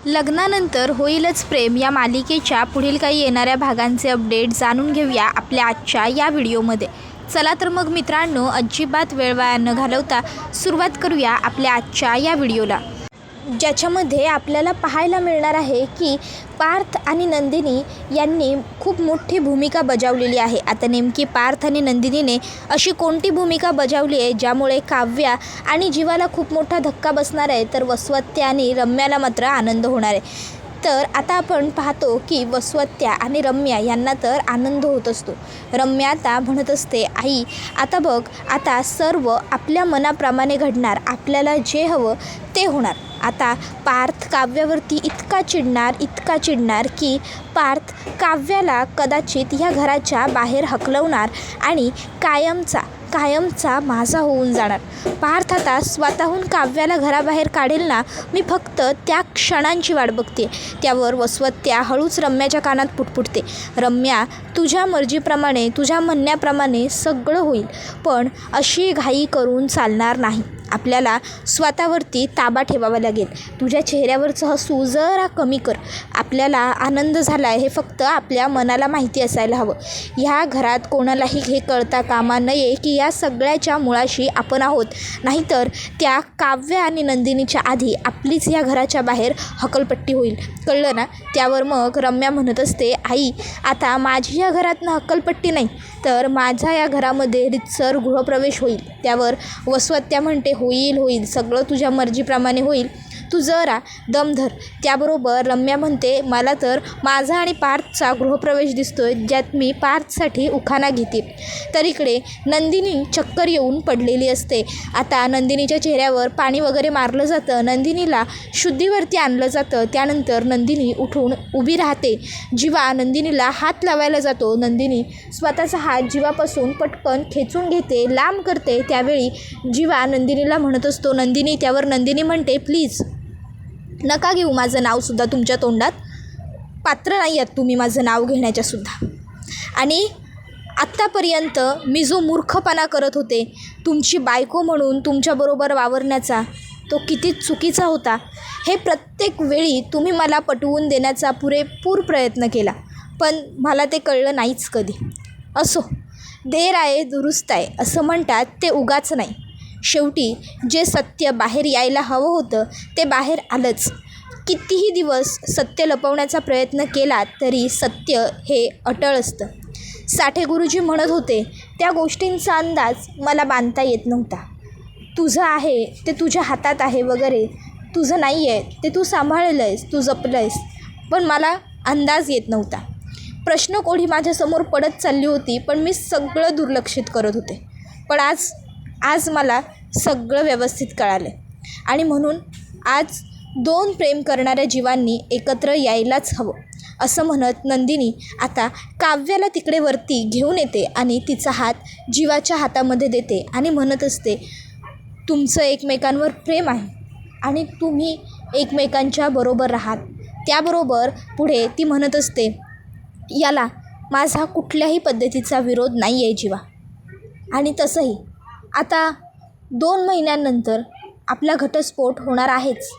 लग्नानंतर होईलच प्रेम या मालिकेच्या पुढील काही येणाऱ्या भागांचे अपडेट जाणून घेऊया आपल्या आजच्या या व्हिडिओमध्ये. चला तर मग मित्रांनो, अजिबात वेळ वाया न घालवता सुरुवात करूया आपल्या आजच्या या व्हिडिओला, ज्याच्यामध्ये आपल्याला पाहायला मिळणार आहे की पार्थ आणि नंदिनी यांनी खूप मोठी भूमिका बजावलेली आहे. आता नेमकी पार्थ आणि नंदिनीने अशी कोणती भूमिका बजावली आहे ज्यामुळे काव्या आणि जीवाला खूप मोठा धक्का बसणार आहे, तर वसवत्या आणि रम्याला मात्र आनंद होणार आहे. तर आता आपण पाहतो की वसवत्या आणि रम्या यांना तर आनंद होत असतो. रम्या आता म्हणत असते, आई आता बघ, आता सर्व आपल्या मनाप्रमाणे घडणार, आपल्याला जे हवं ते होणार. आता पार्थ काव्यावरती इतका चिडणार की पार्थ काव्याला कदाचित ह्या घराच्या बाहेर हकलवणार आणि कायमचा माझा होऊन जाणार. पार्थ आता स्वतःहून काव्याला घराबाहेर काढेल ना, मी फक्त त्या क्षणांची वाट बघते. त्यावर वसवत्या हळूच रम्याच्या कानात पुटपुटते, रम्या तुझ्या मर्जीप्रमाणे, तुझ्या म्हणण्याप्रमाणे सगळं होईल, पण अशी घाई करून चालणार नाही. आपल्याला स्वतःवरती ताबा ठेवावा लागेल. तुझ्या चेहऱ्यावरचं हसू जरा कमी कर. आपल्याला आनंद झाला आहे हे फक्त आपल्या मनाला माहिती असायला हवं. ह्या घरात कोणालाही हे कळता कामा नये की या सगळ्याच्या मुळाशी आपण आहोत, नाहीतर त्या काव्य आणि नंदिनीच्या आधी आपलीच या घराच्या बाहेर हकलपट्टी होईल, कळलं ना. त्यावर मग रम्या म्हणत असते, आई आता माझी या घरातनं हकलपट्टी नाही, तर माझा या घरामध्ये रितसर गृहप्रवेश होईल. त्यावर वसवत्या म्हणते, होईल सगळं तुझ्या मर्जीप्रमाणे होईल, तू जरा दम धर. त्याबरोबर रम्या म्हणते, मला तर माझा आणि पार्थचा गृहप्रवेश दिसतोय, ज्यात मी पार्थसाठी उखाणा घेते. तर इकडे नंदिनी चक्कर येऊन पडलेली असते. आता नंदिनीच्या चेहऱ्यावर पाणी वगैरे मारलं जातं, नंदिनीला शुद्धीवरती आणलं जातं. त्यानंतर नंदिनी उठून उभी राहते. जीवा नंदिनीला हात लावायला जातो. नंदिनी स्वतःचा हात जीवापासून पटकन खेचून घेते, लांब करते. त्यावेळी जीवा नंदिनीला म्हणत असतो, नंदिनी. त्यावर नंदिनी म्हणते, प्लीज नका घेऊ माझं नावसुद्धा तुमच्या तोंडात, पात्र नाही आहात तुम्ही माझं नाव घेण्याच्यासुद्धा. आणि आत्तापर्यंत मी जो मूर्खपणा करत होते तुमची बायको म्हणून तुमच्याबरोबर वावरण्याचा, तो किती चुकीचा होता हे प्रत्येक वेळी तुम्ही मला पटवून देण्याचा पुरेपूर प्रयत्न केला, पण मला ते कळलं नाहीच कधी. असो, देर आहे दुरुस्त आहे असं म्हणतात, ते उगाच नाही. शेवटी जे सत्य बाहेर यायला हवं होतं ते बाहेर आलंच. कितीही दिवस सत्य लपवण्याचा प्रयत्न केला तरी सत्य हे अटळ असतं. साठे गुरुजी म्हणत होते, त्या गोष्टींचा अंदाज मला बांधता येत नव्हता. तुझं आहे ते तुझ्या हातात आहे वगैरे, तुझं नाही आहे ते तू सांभाळलं आहेस, तू जपलं आहेस, पण मला अंदाज येत नव्हता. प्रश्नकोढी माझ्यासमोर पडत चालली होती, पण मी सगळं दुर्लक्षित करत होते. पण आज मला सगळं व्यवस्थित कळालं आणि म्हणून आज दोन प्रेम करणाऱ्या जीवांनी एकत्र यायलाच हवं असं म्हणत नंदिनी आता काव्याला तिकडे वरती घेऊन येते आणि तिचा हात जीवाच्या हातामध्ये देते आणि म्हणत असते, तुमचं एकमेकांवर प्रेम आहे आणि तुम्ही एकमेकांच्या बरोबर राहात. त्याबरोबर पुढे ती म्हणत असते, याला माझा कुठल्याही पद्धतीचा विरोध नाही आहे जीवा. आणि तसंही आता 2 महिन्यांनंतर आपला घटस्फोट होणार आहेच.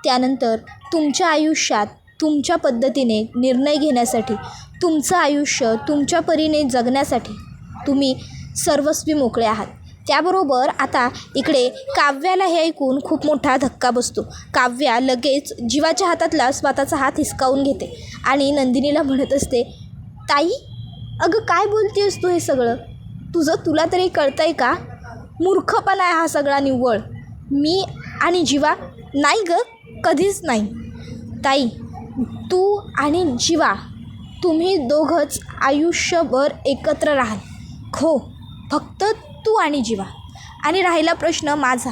त्यानंतर तुमच्या आयुष्यात तुमच्या पद्धतीने निर्णय घेण्यासाठी, तुमचं आयुष्य तुमच्या परीने जगण्यासाठी तुम्ही सर्वस्वी मोकळे आहात. त्याबरोबर आता इकडे काव्याला हे ऐकून खूप मोठा धक्का बसतो. काव्या लगेच जीवाच्या हातातला स्वतःचा हात हिसकावून घेते आणि नंदिनीला म्हणत असते, ताई अगं काय बोलतेस तू हे सगळं, तुला तरी कळतंय का? मूर्खपणा आहे हा सगळा निव्वळ. मी आणि जीवा नाही ग, कधीच नाही. ताई तू आणि जीवा तुम्ही दोघंच आयुष्यभर एकत्र राहाल. हो, फक्त तू आणि जीवा. आणि राहिला प्रश्न माझा,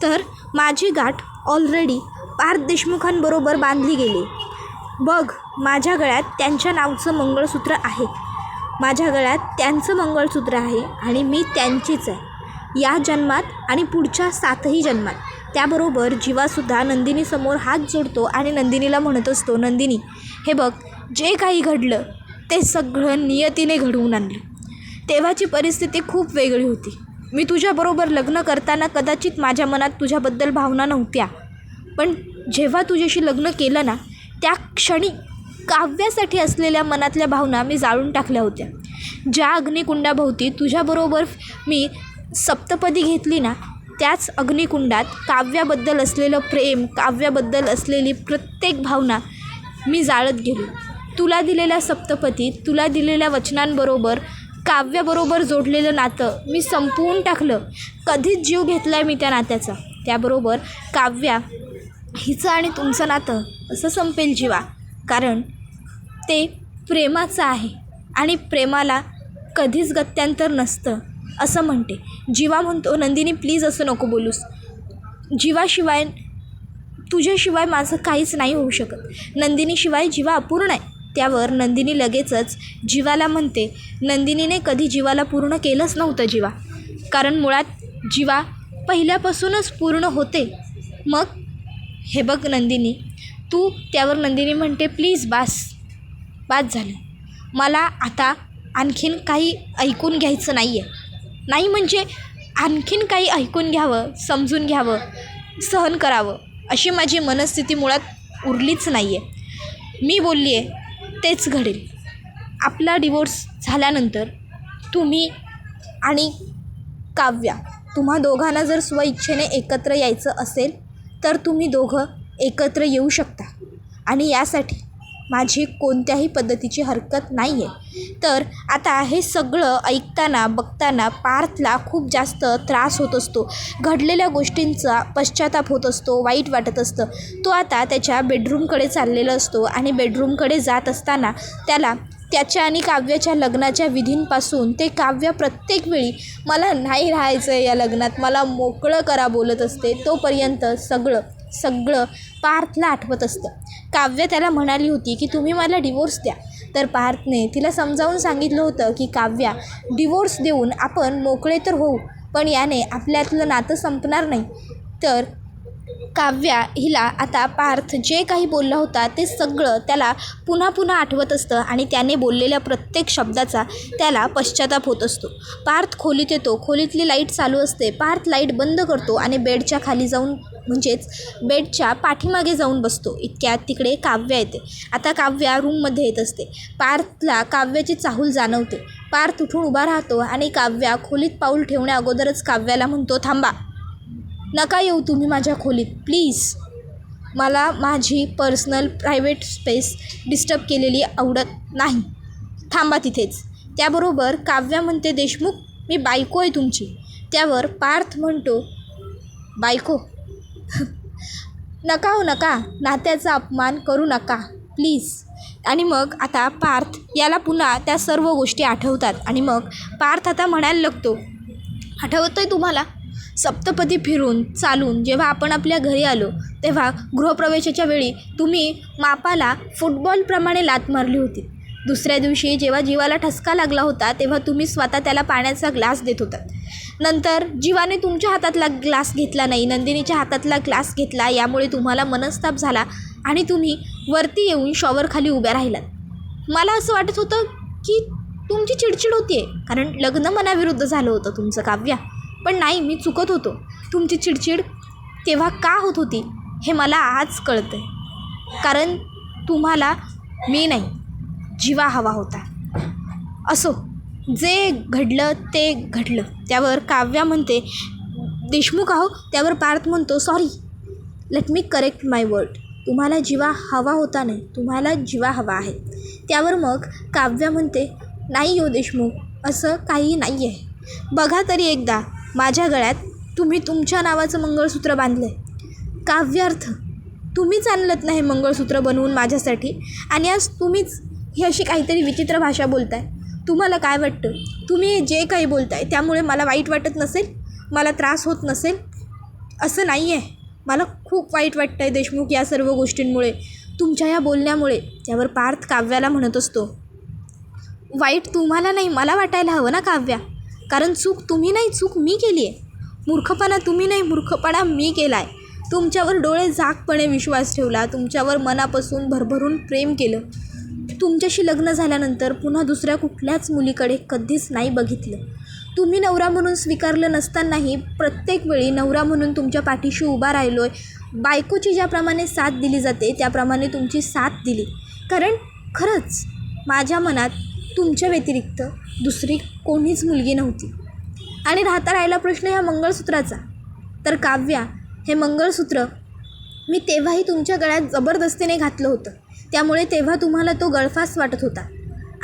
तर माझी गाठ ऑलरेडी पार्थ देशमुखांबरोबर बांधली गेली. बघ, माझ्या गळ्यात त्यांच्या नावचं मंगळसूत्र आहे, माझ्या गळ्यात त्यांचं मंगळसूत्र आहे आणि मी त्यांचीच आहे या जन्मात आणि पुढच्या 7ही जन्मात. त्याबरोबर जीवासुद्धा नंदिनीसमोर हात जोडतो आणि नंदिनीला म्हणत असतो, नंदिनी हे बघ, जे काही घडलं ते सगळं नियतीने घडवून आणलं. तेव्हाची परिस्थिती खूप वेगळी होती. मी तुझ्याबरोबर लग्न करताना कदाचित माझ्या मनात तुझ्याबद्दल भावना नव्हत्या, पण जेव्हा तुझ्याशी लग्न केलं ना, त्या क्षणी काव्यासाठी असलेल्या मनातल्या भावना मी जाळून टाकल्या होत्या. ज्या अग्निकुंडाभोवती तुझ्याबरोबर मी सप्तपदी घेतली ना, त्याच अग्निकुंडात काव्याबद्दल असलेलं प्रेम, काव्याबद्दल असलेली प्रत्येक भावना मी जाळत गेलो. तुला दिलेल्या सप्तपदीत, तुला दिलेल्या वचनांबरोबर काव्याबरोबर जोडलेलं नातं मी संपवून टाकलं. कधीच जीव घेतला आहे मी त्या नात्याचा. त्याबरोबर काव्या हिचं आणि तुमचं नातं असं संपेल जीवा, कारण ते प्रेमाचं आहे आणि प्रेमाला कधीच गत्यांतर नसतं असं म्हणते. जीवा म्हणतो, नंदिनी प्लीज असं नको बोलूस. जीवाशिवाय, तुझ्याशिवाय माझं काहीच नाही होऊ शकत. नंदिनीशिवाय जीवा अपूर्ण आहे. त्यावर नंदिनी लगेचच जीवाला म्हणते, नंदिनीने कधी जीवाला पूर्ण केलंच नव्हतं जीवा, कारण मुळात जीवा पहिल्यापासूनच पूर्ण होते. मग हे बघ नंदिनी तू. त्यावर नंदिनी म्हणते, प्लीज बास झालं. मला आता आणखीन काही ऐकून घ्यायचं नाही आहे. नाही म्हणजे आणखीन काही ऐकून घ्यावं, समजून घ्यावं, सहन करावं अशी माझी मनस्थिती मुळात उरलीच नाही आहे. मी बोलली आहे तेच घडेल. आपला डिवोर्स झाल्यानंतर तुम्ही आणि काव्या, तुम्हा दोघांना जर स्वइच्छेने एकत्र यायचं असेल तर तुम्ही दोघं एकत्र येऊ शकता आणि यासाठी माझी कोणत्याही पद्धतीची हरकत नाही आहे. तर आता हे सगळं ऐकताना बघताना पार्थला खूप जास्त त्रास होत असतो. घडलेल्या गोष्टींचा पश्चाताप होत असतो, वाईट वाटत असतं. तो आता त्याच्या बेडरूमकडे चाललेला असतो आणि बेडरूमकडे जात असताना त्याला त्याच्या आणि काव्याच्या लग्नाच्या विधींपासून ते काव्य प्रत्येक वेळी मला नाही राहायचं आहे या लग्नात, मला मोकळं करा बोलत असते. तोपर्यंत सगळं पार्थला आठवत असतं. काव्य त्याला म्हणाली होती की तुम्ही मला डिवोर्स द्या. तर पार्थने तिला समजावून सांगितलं होतं की काव्या, डिवोर्स देऊन आपण मोकळे तर होऊ, पण याने आपल्यातलं नातं संपणार नाही. तर काव्या हिला आता पार्थ जे काही बोलला होता ते सगळं त्याला पुन्हा आठवत असतं आणि त्याने बोललेल्या प्रत्येक शब्दाचा त्याला पश्चाताप होत असतो. पार्थ खोलीत येतो. खोलीतली लाईट चालू असते. पार्थ लाईट बंद करतो आणि बेडच्या खाली जाऊन, म्हणजेच बेडच्या पाठीमागे जाऊन बसतो. इतक्यात तिकडे काव्या येते. आता काव्या रूममध्ये येत असते. पार्थला काव्याची चाहूल जाणवते. पार्थ उठून उभा राहतो आणि काव्या खोलीत पाऊल ठेवण्या अगोदरच काव्याला म्हणतो, थांबा, नका येऊ तुम्ही माझ्या खोलीत प्लीज. मला माझी पर्सनल प्रायव्हेट स्पेस डिस्टर्ब केलेली आवडत नाही. थांबा तिथेच. त्याबरोबर काव्या म्हणते, देशमुख मी बायको आहे तुमची. त्यावर पार्थ म्हणतो, बायको नका हो नका, नात्याचा अपमान करू नका प्लीज. आणि मग आता पार्थ याला पुन्हा त्या सर्व गोष्टी आठवतात आणि मग पार्थ आता म्हणायला लागतो, आठवतंय तुम्हाला सप्तपदी फिरून चालून जेव्हा आपण आपल्या घरी आलो तेव्हा गृहप्रवेशाच्या वेळी तुम्ही मापाला फुटबॉलप्रमाणे लात मारली होती. दुसऱ्या दिवशी जेव्हा जीवाला ठसका लागला होता तेव्हा तुम्ही स्वतः त्याला पाण्याचा ग्लास देत होतात. नंतर जीवाने तुमच्या हातातला ग्लास घेतला नाही, नंदिनीच्या हातातला ग्लास घेतला. यामुळे तुम्हाला मनस्ताप झाला आणि तुम्ही वरती येऊन शॉवरखाली उभ्या राहिलात. मला असं वाटत होतं की तुमची चिडचिड होती आहे, कारण लग्न मनाविरुद्ध झालं होतं तुमचं काव्या. पण नाही, मी चुकत होतो. तुमची चिडचिड तेव्हा का होत होती हे मला आज कळतं आहे, कारण तुम्हाला मी नाही, जीवा हवा होता. असो, जे घडलं ते घडलं. त्यावर काव्या म्हणते, देशमुख आहो. त्यावर पार्थ म्हणतो, सॉरी, लेट मी करेक्ट माय वर्ड. तुम्हाला जीवा हवा होता नाही, तुम्हाला जीवा हवा आहे. त्यावर मग काव्या म्हणते, नाही हो देशमुख, असं काही नाही आहे. बघा तरी एकदा, माझ्या गळ्यात तुम्ही तुमच्या नावाचं मंगळसूत्र बांधलं आहे. काव्यार्थ तुम्हीच आणलंत नाही मंगळसूत्र बनवून माझ्यासाठी, आणि आज तुम्हीच ही अशी काहीतरी विचित्र भाषा बोलताय. तुम्हाला काय वाटतं, तुम्ही जे काही बोलताय त्यामुळे मला वाईट वाटत नसेल, मला त्रास होत नसेल? असं नाही आहे. मला खूप वाईट वाटतं आहे देशमुख या सर्व गोष्टींमुळे, तुमच्या या बोलण्यामुळे. त्यावर पार्थ काव्याला म्हणत असतो, वाईट तुम्हाला नाही, मला वाटायला हवं ना काव्या, कारण चूक तुम्ही नाही, चूक मी केली आहे. मूर्खपणा तुम्ही नाही, मूर्खपणा मी केला आहे. तुमच्यावर डोळे झाकपणे विश्वास ठेवला, तुमच्यावर मनापासून भरभरून प्रेम केलं. तुमच्याशी लग्न झाल्यानंतर पुन्हा दुसऱ्या कुठल्याच मुलीकडे कधीच नाही बघितलं. तुम्ही नवरा म्हणून स्वीकारलं नसतानाही प्रत्येक वेळी नवरा म्हणून तुमच्या पाठीशी उभा राहिलो आहे. बायकोची ज्याप्रमाणे साथ दिली जाते त्याप्रमाणे तुमची साथ दिली, कारण खरंच माझ्या मनात तुमच्या व्यतिरिक्त दुसरी कोणीच मुलगी नव्हती. आणि राहिला प्रश्न ह्या मंगळसूत्राचा, तर काव्या, हे मंगळसूत्र मी तेव्हाही तुमच्या गळ्यात जबरदस्तीने घातलं होतं, त्यामुळे तेव्हा तुम्हाला तो गळफास वाटत होता.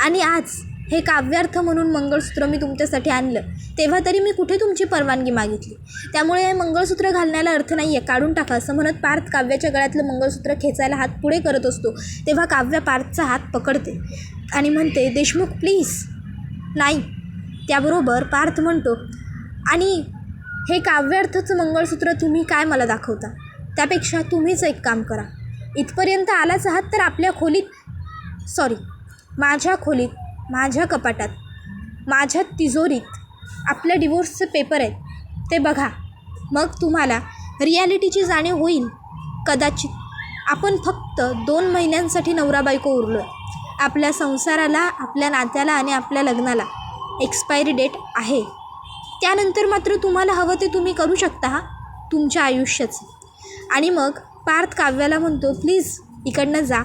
आणि आज हे काव्यार्थ म्हणून मंगळसूत्र मी तुमच्यासाठी आणलं, तेव्हा तरी मी कुठे तुमची परवानगी मागितली. त्यामुळे हे मंगळसूत्र घालण्याला अर्थ नाही आहे, काढून टाका, असं म्हणत पार्थ काव्याच्या गळ्यातलं मंगळसूत्र खेचायला हात पुढे करत असतो. तेव्हा काव्या पार्थचा हात पकडते आणि म्हणते, देशमुख प्लीज. नाही. त्याबरोबर पार्थ म्हणतो, आणि हे काव्यार्थचं मंगळसूत्र तुम्ही काय मला दाखवता, त्यापेक्षा तुम्हीच एक काम करा. इथपर्यंत आलाच आहात तर आपल्या खोलीत, माझ्या खोलीत, माझ्या कपाटात, माझ्या तिजोरीत आपल्या डिवोर्सचे पेपर आहेत, ते बघा. मग तुम्हाला रिॲलिटीची जाणीव होईल. कदाचित आपण फक्त 2 महिन्यांसाठी नवरा बायको उरलो आहे. आपल्या संसाराला, आपल्या नात्याला आणि आपल्या लग्नाला एक्सपायरी डेट आहे. त्यानंतर मात्र तुम्हाला हवं ते तुम्ही करू शकता तुमच्या आयुष्याचं. आणि मग पार्थ काव्याला म्हणतो, प्लीज इकडनं जा,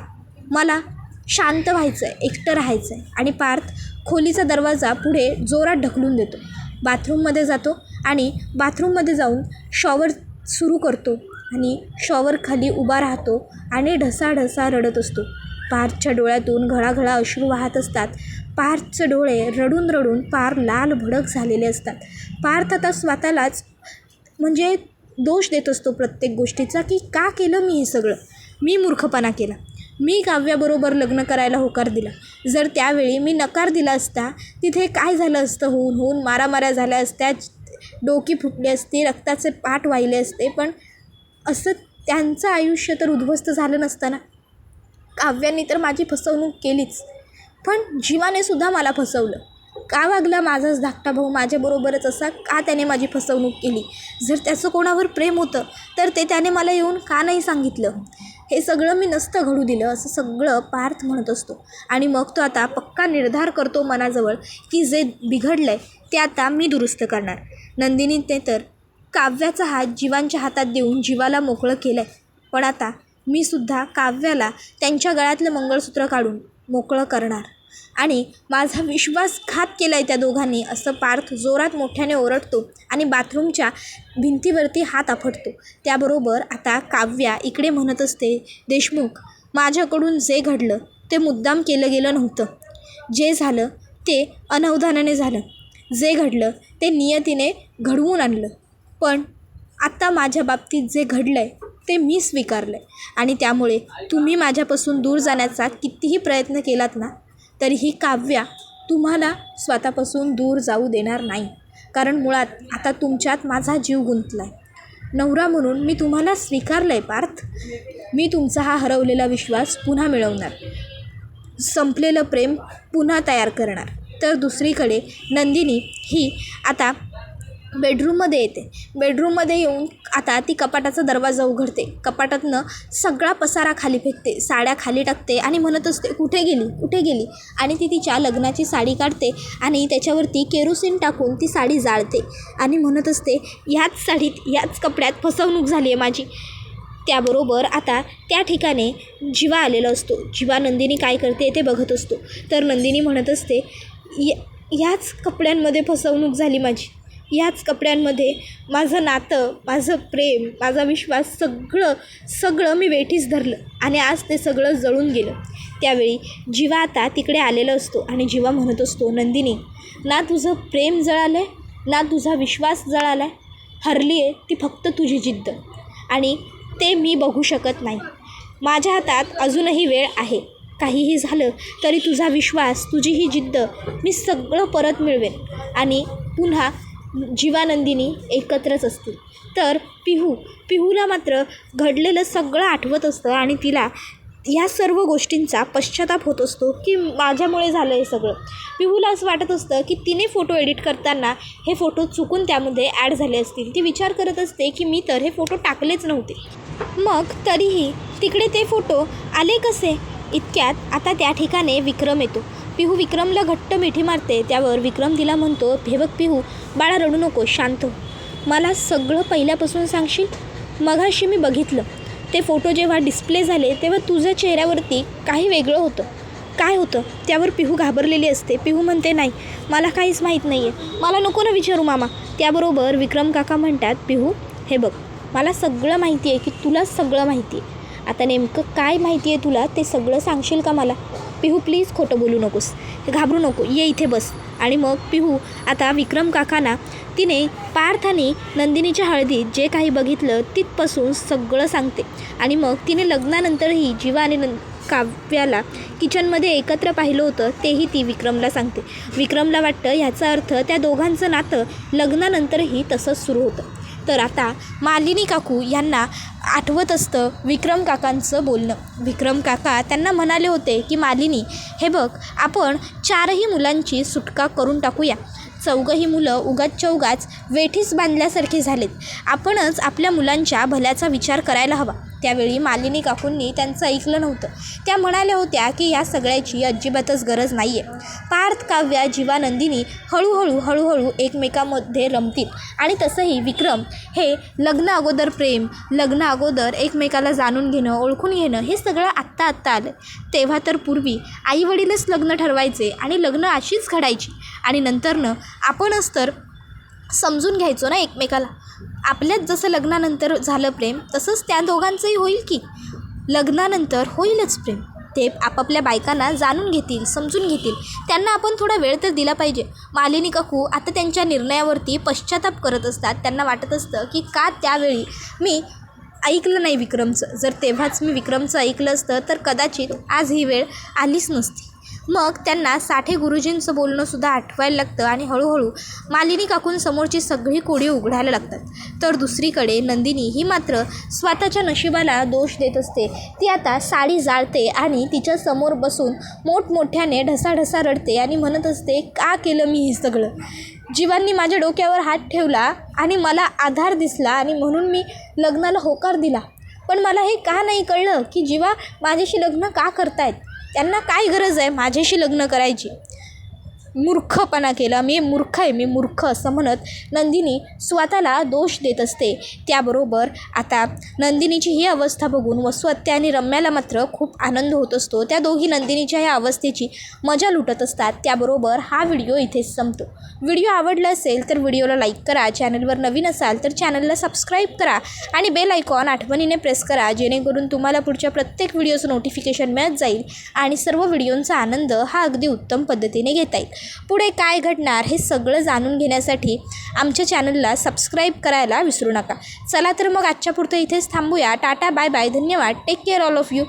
मला शांत व्हायचं आहे, एकटं राहायचं आहे. आणि पार्थ खोलीचा दरवाजा पुढे जोरात ढकलून देतो, बाथरूममध्ये जातो आणि बाथरूममध्ये जाऊन शॉवर सुरू करतो आणि शॉवर खाली उभा राहतो आणि ढसाढसा रडत असतो. पार्थच्या डोळ्यातून घळाघळा अश्रू वाहत असतात. पार्थचे डोळे रडून रडून पार लाल भडक झालेले असतात. पार्थ आता स्वतःलाच म्हणजे दोष देत असतो प्रत्येक गोष्टीचा, की का केलं मी हे सगळं, मी मूर्खपणा केला, मी काव्याबरोबर लग्न करायला होकार दिला. जर त्यावेळी मी नकार दिला असता, तिथे काय झालं असतं, होऊन मारामाऱ्या झाल्या असत्या, डोकी फुटली असती, रक्ताचे पाठ वाहिले असते, पण असं त्यांचं आयुष्य तर उद्ध्वस्त झालं नसतं ना. काव्याने तर माझी फसवणूक केलीच, पण जीवाने सुद्धा मला फसवलं. का वागला माझाच धाकटा भाऊ माझ्याबरोबरच असा, का त्याने माझी फसवणूक केली? जर त्याचं कोणावर प्रेम होतं तर ते त्याने मला येऊन का नाही सांगितलं? हे सगळं मी नसतं घडू दिलं, असं सगळं पार्थ म्हणत असतो. आणि मग तो आता पक्का निर्धार करतो मनाजवळ, की जे बिघडलं आहे ते आता मी दुरुस्त करणार. नंदिनीने तर काव्याचा हात जीवांच्या हातात देऊन जीवाला मोकळं केलं आहे, पण आता मी सुद्धा काव्याला त्यांच्या गळ्यातलं मंगळसूत्र काढून मोकळं करणार. आणि माझा विश्वासघात केला आहे त्या दोघांनी, असं पार्थ जोरात मोठ्याने ओरडतो आणि बाथरूमच्या भिंतीवरती हात आपटतो. त्याबरोबर आता काव्या इकडे म्हणत असते, देशमुख, माझ्याकडून जे घडलं ते मुद्दाम केलं गेलं नव्हतं. जे झालं ते अनवधानाने झालं, जे घडलं ते नियतीने घडवून आणलं. पण आत्ता माझ्या बाबतीत जे घडलं आहे ते मी स्वीकारलं आहे. आणि त्यामुळे तुम्ही माझ्यापासून दूर जाण्याचा कितीही प्रयत्न केलात ना, तरीही काव्या तुम्हाला स्वतःपासून दूर जाऊ देणार नाही. कारण मुळात आता तुमच्यात माझा जीव गुंतला आहे. नवरा म्हणून मी तुम्हाला स्वीकारलं आहे पार्थ. मी तुमचा हा हरवलेला विश्वास पुन्हा मिळवणार, संपलेलं प्रेम पुन्हा तयार करणार. तर दुसरीकडे नंदिनी ही आता बेडरूममध्ये येते. बेडरूममध्ये येऊन आता ती कपाटाचा दरवाजा उघडते, कपाटातनं सगळा पसारा खाली फेकते, साड्या खाली टाकते आणि म्हणत असते, कुठे गेली. आणि ती तिच्या लग्नाची साडी काढते आणि त्याच्यावरती केरोसिन टाकून ती साडी जाळते आणि म्हणत असते, ह्याच साडीत, ह्याच कपड्यात फसवणूक झाली आहे माझी. त्याबरोबर आता त्या ठिकाणी जीवा आलेला असतो. जीवा नंदिनी काय करते ते बघत असतो. तर नंदिनी म्हणत असते, ह्याच कपड्यांमध्ये फसवणूक झाली माझी, ह्याच कपड्यांमध्ये माझं नातं, माझं प्रेम, माझा विश्वास सगळं मी वेठीस धरलं आणि आज ते सगळं जळून गेलं. त्यावेळी जीवा आता तिकडे आलेला असतो आणि जीवा म्हणत असतो, नंदिनी, ना तुझं प्रेम जळालं आहे, ना तुझा विश्वास जळाला आहे, हरली आहे ती फक्त तुझी जिद्द, आणि ते मी बघू शकत नाही. माझ्या हातात अजूनही वेळ आहे. काहीही झालं तरी तुझा विश्वास, तुझी ही जिद्द मी सगळं परत मिळवेन आणि पुन्हा जीवानंदिनी एकत्रच असतील. तर पिहूला मात्र घडलेलं सगळं आठवत असतं आणि तिला ह्या सर्व गोष्टींचा पश्चाताप होत असतो, की माझ्यामुळे झालं हे सगळं. पिहूला असं वाटत असतं की तिने फोटो एडिट करताना हे फोटो चुकून त्यामध्ये ॲड झाले असतील. ती विचार करत असते की मी तर हे फोटो टाकलेच नव्हते, मग तरीही तिकडे ते फोटो आले कसे. इतक्यात आता त्या ठिकाणी विक्रम येतो. पिहू विक्रमला घट्ट मिठी मारते. त्यावर विक्रम तिला म्हणतो, हे बघ पिहू, बाळा रडू नको, शांत हो. मला सगळं पहिल्यापासून सांगशील. मघाशी मी बघितलं ते फोटो जेव्हा डिस्प्ले झाले तेव्हा तुझ्या चेहऱ्यावरती काही वेगळं होतं. काय होतं? त्यावर पिहू घाबरलेली असते. पिहू म्हणते नाही, मला काहीच माहीत नाही आहे, मला नको ना विचारू मामा. त्याबरोबर विक्रम काका म्हणतात, पिहू हे बघ, मला सगळं माहिती आहे की तुला सगळं माहिती आहे. आता नेमकं काय माहिती आहे तुला ते सगळं सांगशील का मला? पिहू प्लीज खोटं बोलू नकोस, घाबरू नको, ये इथे बस. आणि मग पिहू आता विक्रम काकांना तिने पार्थाने नंदिनीच्या हळदीत जे काही बघितलं तिथपासून सगळं सांगते. आणि मग तिने लग्नानंतरही जीवा आणि काव्याला किचनमध्ये एकत्र पाहिलं होतं तेही ती विक्रमला सांगते. विक्रमला वाटतं ह्याचा अर्थ त्या दोघांचं नातं लग्नानंतरही तसंच सुरू होतं. तर आता मालिनी काकू यांना आठवत असतं विक्रम काकांचं बोलणं. विक्रम काका त्यांना म्हणाले होते की मालिनी हे बघ, आपण 4ही मुलांची सुटका करून टाकूया. 4ही मुलं उगाचच्या उगाच वेठीस बांधल्यासारखे झालेत. आपणच आपल्या मुलांच्या भल्याचा विचार करायला हवा. त्यावेळी मालिनी काकूंनी त्यांचं ऐकलं नव्हतं. त्या म्हणाल्या होत्या की या सगळ्याची अजिबातच गरज नाही आहे. पार्थ, काव्या, जीवा, नंदिनी हळूहळू एकमेकांमध्ये रमतील. आणि तसंही विक्रम हे लग्न अगोदर प्रेम, लग्न अगोदर एकमेकाला जाणून घेणं, ओळखून घेणं हे सगळं आत्ता आलं. तेव्हा तर पूर्वी आईवडीलच लग्न ठरवायचे आणि लग्न अशीच घडायची आणि नंतरनं आपणच तर समजून घ्यायचो ना एकमेकाला. आपल्यात जसं लग्नानंतर झालं प्रेम तसंच त्या दोघांचंही होईल की लग्नानंतर होईलच प्रेम. ते आपापल्या बायकांना जाणून घेतील, समजून घेतील. त्यांना आपण थोडा वेळ तर दिला पाहिजे. मालिनी काकू आता त्यांच्या निर्णयावरती पश्चाताप करत असतात. त्यांना वाटत असतं की का त्यावेळी मी ऐकलं नाही विक्रमचं. जर तेव्हाच मी विक्रमचं ऐकलं असतं तर कदाचित आज ही वेळ आलीच नसती. मग त्यांना साठे गुरुजींचं बोलणंसुद्धा आठवायला लागतं आणि हळूहळू मालिनी काकूंसमोरची सगळी कोडी उघडायला लागतात. तर दुसरीकडे नंदिनी ही मात्र स्वतःच्या नशिबाला दोष देत असते. ती आता साडी जाळते आणि तिच्या समोर बसून मोठमोठ्याने ढसाढसा रडते आणि म्हणत असते, का केलं मी हे सगळं? जीवांनी माझ्या डोक्यावर हात ठेवला आणि मला आधार दिसला आणि म्हणून मी लग्नाला होकार दिला. पण मला हे का नाही कळलं की जीवा माझ्याशी लग्न का करतायत? त्यांना काय गरज आहे माझ्याशी लग्न करायची? मूर्खपणा केला, मी मूर्ख असं म्हणत नंदिनी स्वतःला दोष देत असते. त्याबरोबर आता नंदिनीची ही अवस्था बघून वसुहत्या आणि रम्याला मात्र खूप आनंद होत असतो. त्या दोघी नंदिनीच्या ह्या अवस्थेची मजा लुटत असतात. त्याबरोबर हा व्हिडिओ इथेच संपतो. व्हिडिओ आवडला असेल तर व्हिडिओला लाईक करा. चॅनलवर नवीन असाल तर चॅनलला सबस्क्राईब करा आणि बेल आयकॉन आठवणीने प्रेस करा, जेणेकरून तुम्हाला पुढच्या प्रत्येक व्हिडिओचं नोटिफिकेशन मिळत जाईल आणि सर्व व्हिडिओंचा आनंद हा अगदी उत्तम पद्धतीने घेता येईल. पुढे काय घडणार हे सगळं जाणून घेण्यासाठी आमच्या चॅनलला सबस्क्राईब करायला विसरू नका. चला तर मग आजच्या पुरतं इथेच थांबूया. टाटा, बाय बाय, धन्यवाद, take care all of you.